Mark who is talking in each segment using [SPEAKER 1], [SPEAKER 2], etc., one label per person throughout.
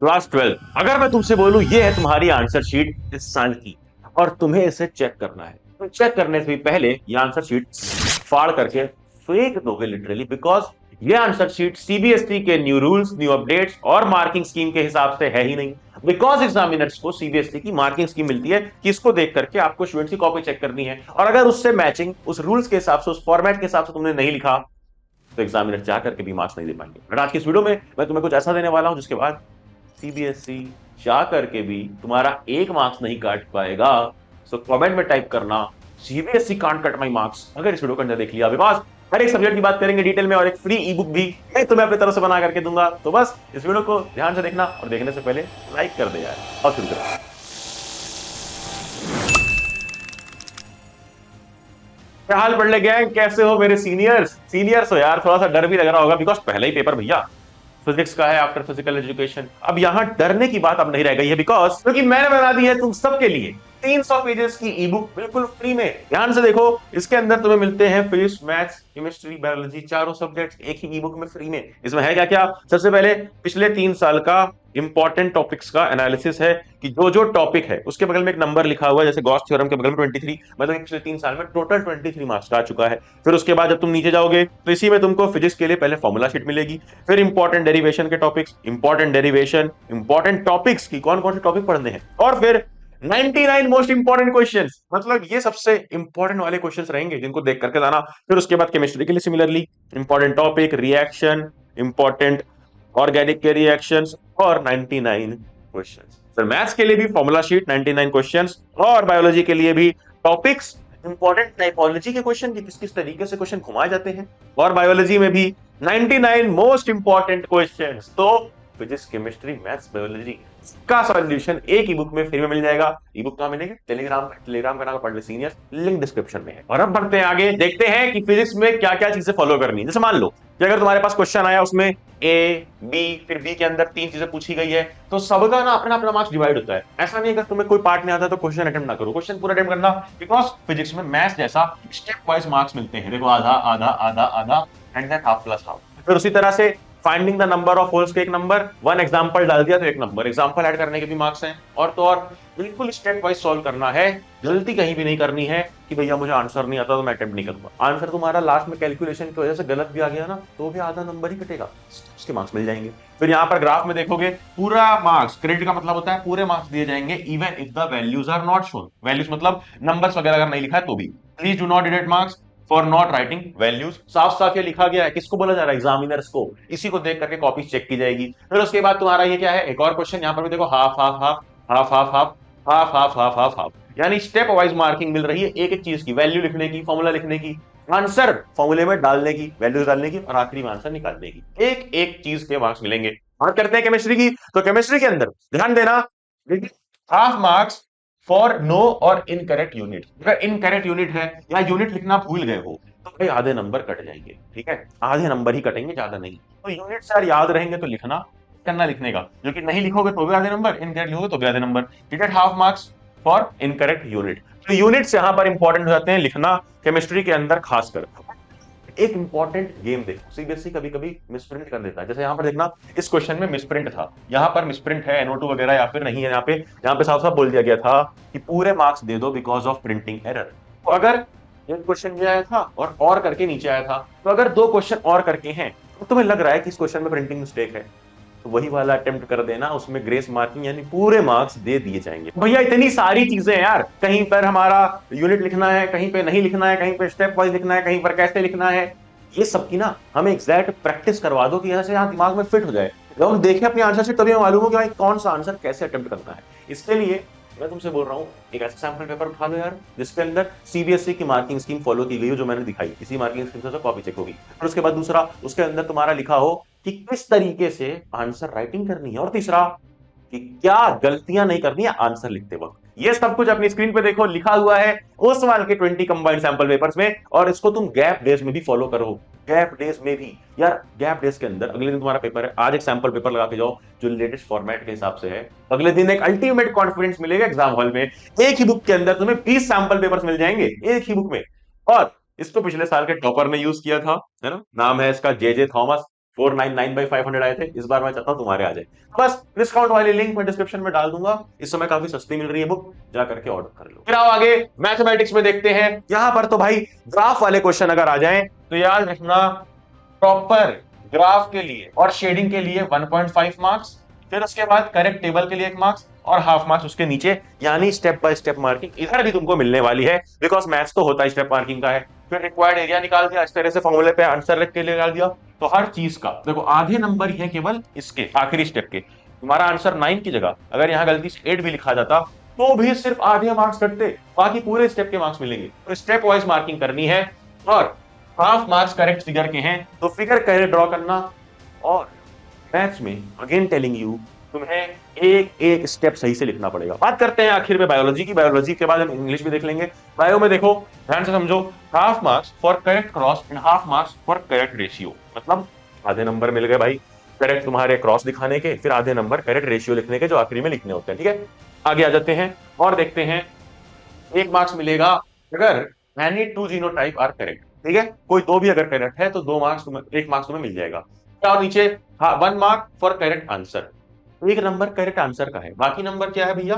[SPEAKER 1] Class 12, अगर मैं तुमसे बोलूं ये है तुम्हारी आंसर शीट इस साल की और तुम्हें इसे चेक करना है, तो चेक करने से भी पहले ये आंसर शीट फाड़ करके फेंक दोगे लिटरली, बिकॉज ये आंसर शीट सीबीएसई के न्यू रूल्स, न्यू अपडेट्स और मार्किंग स्कीम के हिसाब से है ही नहीं। बिकॉज एग्जामिनर्स को सीबीएसई की मार्किंग स्कीम मिलती है कि इसको देख करके आपको स्टूडेंट्स की कॉपी चेक करनी है, और अगर उससे मैचिंग उस रूल्स के हिसाब से, उस फॉर्मेट के हिसाब से तुमने नहीं लिखा तो एग्जामिनर जा करके भी मार्क्स नहीं दे पाएंगे। बट आज की इस वीडियो में मैं तुम्हें कुछ ऐसा देने वाला हूं जिसके बाद सीबीएसई जा करके भी तुम्हारा एक मार्क्स नहीं काट पाएगा। सो कमेंट में टाइप करना CBSE can't cut my marks अगर इस वीडियो को अंदर देख लिया। बिकॉज हर एक सब्जेक्ट की बात करेंगे डिटेल में, और एक फ्री ई बुक भी मैं तुम्हें अपनी तरफ से बना करके दूंगा। तो बस इस वीडियो को ध्यान से देखना और देखने से पहले लाइक कर दे यार, और शुरू करो। क्या हाल पढ़ ले गैंग, कैसे हो मेरे सीनियर्स? सीनियर्स हो यार, थोड़ा सा डर भी लग रहा होगा बिकॉज पहला ही पेपर भैया फिजिक्स का है आफ्टर फिजिकल एजुकेशन। अब यहां डरने की बात अब नहीं रह गई है, बिकॉज क्योंकि मैंने बना दी है तुम सबके लिए 300 पेजेस की ई बुक बिल्कुल फ्री में। ध्यान से देखो, इसके अंदर तुम्हें मिलते हैं फिजिक्स, मैथ्स, केमिस्ट्री, बायोलॉजी, चारों सब्जेक्ट्स एक ही ई बुक में फ्री में। इसमें है क्या क्या? सबसे पहले पिछले 3 साल का इंपॉर्टेंट टॉपिक्स का एनालिसिस है कि जो जो टॉपिक है उसके बगल में एक नंबर लिखा हुआ है, जैसे गॉस थ्योरम के बगल में 23, मतलब पिछले 3 साल में टोटल 23 मार्क्स का आ चुका है। फिर उसके बाद जब तुम नीचे जाओगे तो इसी में तुमको फिजिक्स के लिए पहले फॉर्मूला शीट मिलेगी, फिर इंपॉर्टेंट डेरिवेशन के topics, important derivation, important topics की कौन कौन से टॉपिक पढ़ने हैं, और फिर 99 मोस्ट इंपॉर्टेंट क्वेश्चंस, मतलब ये सबसे इंपॉर्टेंट वाले क्वेश्चंस रहेंगे जिनको देख करके लाना। फिर उसके बाद केमिस्ट्री के लिए similarly important topic, reaction, important organic के रिएक्शंस, और 99 क्वेश्चंस। फिर मैथ्स के लिए भी फॉर्मूला शीट 99 क्वेश्चंस, और बायोलॉजी के लिए भी टॉपिक्स, इंपॉर्टेंट टाइपोलॉजी के क्वेश्चन कि किस किस तरीके से क्वेश्चन घुमाए जाते हैं, और बायोलॉजी में भी 99 मोस्ट इंपॉर्टेंट क्वेश्चंस। तो फिजिक्स, केमिस्ट्री, मैथ्स, बायोलॉजी का सॉल्यूशन एक ई बुक में फ्री में मिल जाएगा। ई बुक कहां मिलेगी? टेलीग्राम का नाम पढ़ ले सीनियर, लिंक डिस्क्रिप्शन में है। और अब बढ़ते हैं आगे, देखते हैं कि फिजिक्स में क्या क्या चीजें फॉलो करनी है। जैसे मान लो कि अगर तुम्हारे पास क्वेश्चन आया, उसमें ए बी, फिर बी के अंदर 3 चीजें पूछी गई है, तो सबका ना अपना अपना मार्क्स डिवाइड होता है। ऐसा नहीं, अगर तुम्हें कोई पार्ट नहीं आता तो क्वेश्चन अटेम्प्ट ना करो, क्वेश्चन पूरा अटेम्प्ट करना, बिकॉज फिजिक्स में मैथ्स जैसा स्टेप वाइज मार्क्स मिलते हैं। देखो, आधा आधा आधा आधा and than half plus half. फिर उसी तरह से finding the number of holes के एक नंबर, वन एग्जांपल डाल दिया तो एक नंबर, एग्जांपल ऐड करने के भी मार्क्स हैं। और तो और बिल्कुल स्टेप वाइज सॉल्व करना है, गलती कहीं भी नहीं करनी है कि भैया मुझे आंसर नहीं आता तो मैं अटेम्प्ट नहीं करूंगा। आंसर तुम्हारा लास्ट में कैलकुलेशन की वजह से गलत भी आ गया ना, तो भी आधा नंबर ही कटेगा, उसके मार्क्स मिल जाएंगे। फिर यहाँ पर ग्राफ में देखोगे, पूरा मार्क्स, क्रेडिट का मतलब होता है पूरे मार्क्स दिए जाएंगे even if the values are not shown. Values मतलब नंबर्स वगैरह अगर नहीं लिखा है तो भी। Please do not deduct marks for not writing values. साफ साफ ये लिखा गया है, किसको बोला जा रहा है? एग्जामिनर्स को। इसी को देख करके कॉपी चेक की जाएगी। फिर उसके बाद तुम्हारा ये क्या है, एक और क्वेश्चन यहाँ पर भी देखो, half half half half half half half half half half half, यानी स्टेप वाइज मार्किंग मिल रही है एक एक चीज की, वैल्यू लिखने की, फॉर्मूला लिखने की, आंसर फॉर्मूले में डालने की, वैल्यूज डालने की, और आखिरी में आंसर निकालने की, एक एक चीज के मार्क्स मिलेंगे। बात करते हैं केमिस्ट्री की, तो केमिस्ट्री के अंदर ध्यान देना, हाफ मार्क्स फॉर नो और इनकरेक्ट यूनिट। अगर इनकरेक्ट यूनिट है या यूनिट लिखना भूल गए हो तो भाई आधे नंबर कट जाएंगे। ठीक है, आधे नंबर ही कटेंगे, ज्यादा नहीं। तो यूनिट यार याद रहेंगे तो लिखना करना लिखने का, जो कि नहीं लिखोगे तो भी आधे नंबर, इनकरेक्ट लिखोगे तो भी आधे नंबर। ठीक है, half marks for incorrect unit. तो यूनिट्स यहां पर इंपॉर्टेंट हो जाते हैं लिखना केमिस्ट्री के अंदर खासकर। एक इंपॉर्टेंट गेम देखो, सीबीएसई कभी कभी मिसप्रिंट कर देता है। जैसे यहाँ पर देखना, इस क्वेश्चन में मिसप्रिंट था, यहाँ पर मिसप्रिंट है, NO2 वगैरह या फिर नहीं है। यहाँ पे साफ साफ बोल दिया गया था कि पूरे मार्क्स दे दो बिकॉज ऑफ प्रिंटिंग एरर। तो अगर एक क्वेश्चन भी आया था और करके नीचे आया था, तो अगर 2 क्वेश्चन और करके हैं तो तुम्हें लग रहा है कि इस क्वेश्चन में प्रिंटिंग मिस्टेक है, तो वही वाला अटेम्प्ट कर देना, उसमें ग्रेस मार्किंग यानी पूरे मार्क्स दे दिए जाएंगे। भैया इतनी सारी चीजें यार, कहीं पर हमारा यूनिट लिखना है, कहीं पे नहीं लिखना है, कहीं पे स्टेप वाइज लिखना है, कहीं पर कैसे लिखना है, ये सब की ना हमें एग्जैक्ट प्रैक्टिस करवा दो कि यहाँ से यहाँ दिमाग में फिट हो जाए। जब हम देखें अपनी आंसर शीट तभी हमें मालूम हो कि भाई कौन सा आंसर कैसे अटेम्प्ट करना है। इसके लिए मैं तुमसे बोल रहा हूँ, एक ऐसा सैंपल पेपर उठा लो यार जिसके अंदर सीबीएसई की मार्किंग स्कीम फॉलो की गई हो, जो मैंने दिखाई, इसी मार्किंग स्कीम से कॉपी चेक होगी। और उसके बाद दूसरा, उसके अंदर तुम्हारा लिखा हो कि किस तरीके से आंसर राइटिंग करनी है, और तीसरा कि क्या गलतियां नहीं करनी है आंसर लिखते वक्त। ये सब कुछ अपनी स्क्रीन पे देखो, लिखा हुआ है उस साल के 20 कंबाइंड सैंपल पेपर्स में, और इसको तुम गैप डेज में भी फॉलो करो। गैप डेज में भी यार, गैप डेज के अंदर अगले दिन तुम्हारा पेपर है, आज एक सैंपल पेपर लगा के जाओ जो लेटेस्ट फॉर्मेट के हिसाब से है, अगले दिन एक अल्टीमेट कॉन्फिडेंस मिलेगा एग्जाम हॉल में। एक ही बुक के अंदर तुम्हें 20 सैंपल पेपर्स मिल जाएंगे, एक ही बुक में। और इसको पिछले साल के टॉपर ने यूज किया था, है ना, नाम है इसका JJ थॉमस। 499/500 आए थे, इस बार मैं चाहता हूं तुम्हारे आ जाए। बस डिस्काउंट वाली लिंक मैं डिस्क्रिप्शन में डाल दूंगा, इस समय काफी सस्ती मिल रही है बुक, जा करके ऑर्डर कर लो। फिर आओ आगे मैथमेटिक्स में देखते हैं। यहां पर तो भाई ग्राफ वाले क्वेश्चन अगर आ जाएं तो याद रखना, प्रॉपर ग्राफ के लिए और शेडिंग के लिए 1.5 मार्क्स, फिर उसके बाद करेक्ट टेबल के लिए 1 मार्क्स और हाफ मार्क्स उसके नीचे, यानी स्टेप बाय स्टेप मार्किंग इधर भी तुमको मिलने वाली है, बिकॉज मैथ्स तो होता है स्टेप मार्किंग का है। फिर रिक्वायर्ड एरिया निकाल दिया, इस तरह से फॉर्मूले पे आंसर लिख के निकाल दिया। तो हर चीज का देखो आधे नंबर ही है केवल इसके आखिरी स्टेप के। तुम्हारा आंसर 9 की जगह अगर यहाँ गलती से 8 भी लिखा जाता तो भी सिर्फ आधे मार्क्स कटते, बाकी पूरे स्टेप के मार्क्स मिलेंगे। तो स्टेप वाइज मार्किंग करनी है, और हाफ मार्क्स करेक्ट फिगर के हैं तो फिगर करेक्ट ड्रॉ करना। और मैथ्स में अगेन टेलिंग यू, तुम्हें एक एक स्टेप सही से लिखना पड़ेगा। बात करते हैं आखिर में बायोलॉजी की, बायोलॉजी के बाद हम इंग्लिश भी देख लेंगे। बायो में देखो ध्यान से समझो, half marks for correct cross and half marks for correct ratio, मतलब आधे नंबर मिल गए भाई करेक्ट तुम्हारे क्रॉस दिखाने के, फिर आधे नंबर करेक्ट रेशियो लिखने के जो आखिरी में लिखने होते हैं। ठीक है, आगे आ जाते हैं और देखते हैं। 1 मार्क्स मिलेगा अगर any two genotype are correct, ठीक है, कोई दो भी अगर करेक्ट है तो 2 मार्क्स तुम्हें, 1 मार्क्स तुम्हें मिल जाएगा। और नीचे हाँ 1 mark for correct answer, 1 number correct answer का है। बाकी नंबर क्या है भैया,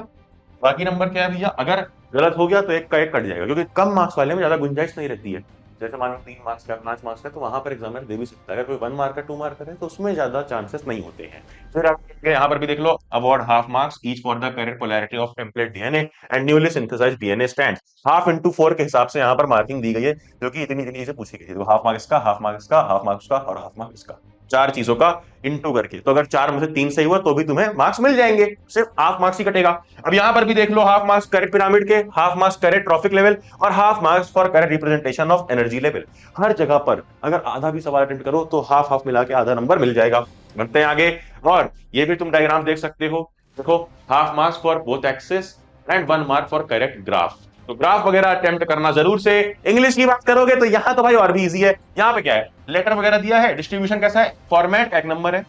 [SPEAKER 1] बाकी नंबर क्या है भैया, अगर गलत हो गया तो एक का एक कट जाएगा, क्योंकि कम मार्क्स वाले में ज्यादा गुंजाइश नहीं रहती है। जैसे मान लो 3 मार्क्स का 5 मार्क्स का तो वहां पर एग्जामिनर दे भी सकता है, अगर कोई 1 मार्क का 2 मार्क का है तो उसमें ज्यादा चांसेस नहीं होते हैं। फिर आप यहाँ पर भी देख लो, award half marks each for the correct polarity of template DNA and newly synthesized DNA stand. Half into 4 के हिसाब से यहाँ पर मार्किंग दी गई है, जो कि इतनी इतनी चीजें पूछी गई थी। तो हाफ मार्क्स का, हाफ मार्क्स का, हाफ मार्क्स का और हाफ मार्क्स का, 4 चीजों का इंटू करके। तो अगर 4 में से 3 सही हुआ तो भी तुम्हें मार्क्स मिल जाएंगे, सिर्फ हाफ मार्क्स ही कटेगा। अब यहां पर भी देख लो, हाफ मार्क्स करेक्ट पिरामिड के, half marks correct trophic level और half marks for correct representation of energy level. हर जगह पर अगर आधा भी सवाल अटेम्प्ट करो तो हाफ हाफ मिला के आधा नंबर मिल जाएगा। बढ़ते हैं आगे, और ये भी तुम डायग्राम देख सकते हो। देखो half marks for both axis and 1 mark for correct graph. तो ग्राफ वगैरह अटेम्प्ट करना जरूर से। इंग्लिश की बात करोगे तो यहाँ तो भाई और भी इजी है। यहाँ पे क्या है, लेटर वगैरह दिया है, डिस्ट्रीब्यूशन कैसा है, फॉर्मेट 1 नंबर है,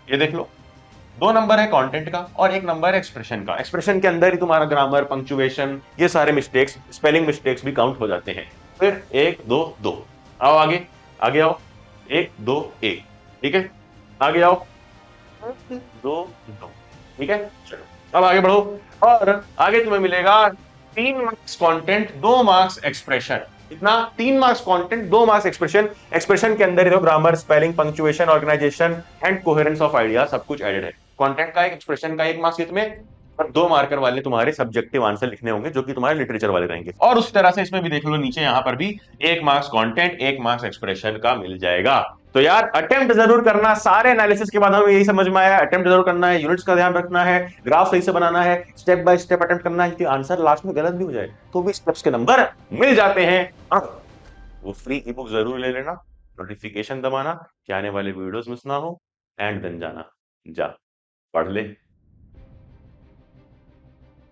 [SPEAKER 1] ये देख लो। 2 नंबर है कंटेंट का और 1 नंबर है एक्सप्रेशन का। एक्सप्रेशन के अंदर ही तुम्हारा ग्रामर, पंक्चुएशन, ये सारे मिस्टेक्स, स्पेलिंग मिस्टेक्स भी काउंट हो जाते हैं। फिर 1 2 2, आओ आगे, आगे आओ, 1 2 1, ठीक है, आगे आओ, 1 2 2, ठीक है। चलो अब आगे बढ़ो, और आगे तुम्हें मिलेगा 3 मार्क्स कंटेंट, 2 मार्क्स एक्सप्रेशन। इतना 3 marks content, 2 marks expression. Expression के अंदर ही grammar, spelling, punctuation, organisation and coherence of idea सब कुछ एडेड है। कंटेंट का एक, एक्सप्रेशन का 1 मार्क्स इसमें, और 2 मार्कर वाले तुम्हारे सब्जेक्टिव आंसर लिखने होंगे जो कि तुम्हारे लिटरेचर वाले रहेंगे। और उस तरह से इसमें भी देख लो नीचे, यहाँ पर भी 1 मार्क्स कंटेंट, 1 मार्क्स एक्सप्रेशन का मिल जाएगा। तो यार अटेम्प्ट जरूर करना। सारे एनालिसिस के बाद हमें यही समझ में आया, अटेम्प्ट जरूर करना है, यूनिट्स का ध्यान रखना है, ग्राफ सही से बनाना है, स्टेप बाय स्टेप अटेम्प्ट करना है कि आंसर लास्ट में गलत भी हो जाए तो भी स्टेप्स के नंबर मिल जाते हैं। वो फ्री ई बुक जरूर ले लेना, नोटिफिकेशन दबाना कि आने वाले वीडियोस मिस ना हो, एंड देन जाना, जा पढ़ ले।